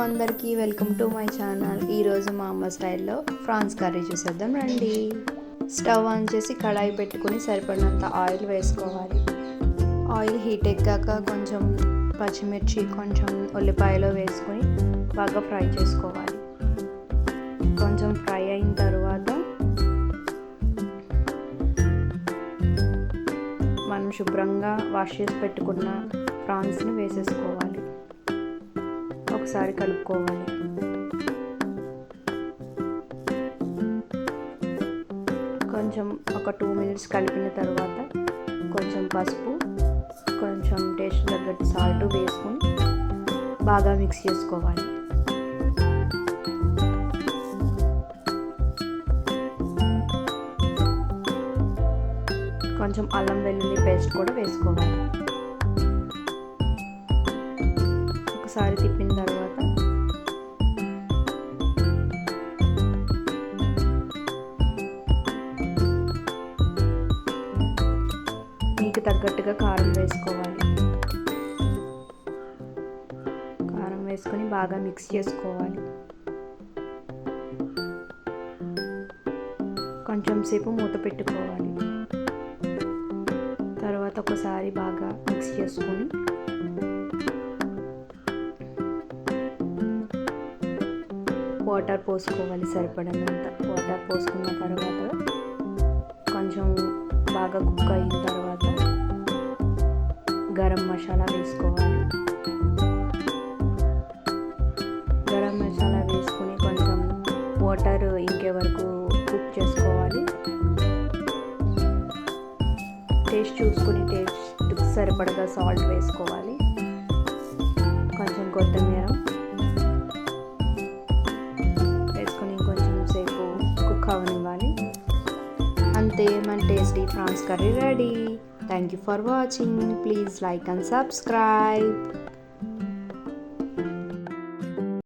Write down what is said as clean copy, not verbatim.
అందరికీ welcome to my channel. ఈరోజు మా అమ్మ స్టైల్లో ఫ్రాన్స్ కర్రీ చూసేద్దాం రండి. స్టవ్ ఆన్ చేసి కడాయి పెట్టుకుని సరిపడినంత ఆయిల్ వేసుకోవాలి. ఆయిల్ హీట్ ఎక్కాక కొంచెం పచ్చిమిర్చి, కొంచెం ఉల్లిపాయలు వేసుకొని బాగా ఫ్రై చేసుకోవాలి. కొంచెం ఫ్రై అయిన తర్వాత మనం శుభ్రంగా వాష్ చేసి పెట్టుకున్న ప్రాన్స్ని వేసేసుకోవాలి. ఒకసారి కలుపుకోవాలి. కొంచెం ఒక 2 మినిట్స్ కలిపిన తర్వాత కొంచెం పసుపు, కొంచెం టేస్ట్ తగ్గట్టు సాల్ట్ వేసుకొని బాగా మిక్స్ చేసుకోవాలి. కొంచెం అల్లం వెల్లుల్లి పేస్ట్ కూడా వేసుకోవాలి. ఒకసారి తిప్పిన తర్వాత మీకు తగ్గట్టుగా కారం వేసుకోవాలి. కారం వేసుకొని బాగా మిక్స్ చేసుకోవాలి. కొంచెం సేపు మూత పెట్టుకోవాలి. తర్వాత ఒకసారి బాగా మిక్స్ చేసుకొని వాటర్ పోసుకోవాలి. సరిపడినంత వాటర్ పోసుకున్న తర్వాత కొంచెం బాగా కుక్ అయిన తర్వాత గరం మసాలా వేసుకోవాలి. గరం మసాలా వేసుకొని కొంచెం వాటర్ ఇంకే వరకు కుక్ చేసుకోవాలి. టేస్ట్ చూసుకొని టేస్ట్ సరిపడగా సాల్ట్ వేసుకోవాలి. కొంచెం కొత్తిమీర అవనివ్వాలి. అంతే, మన tasty prawns curry ready. Thank you for watching. Please like and subscribe.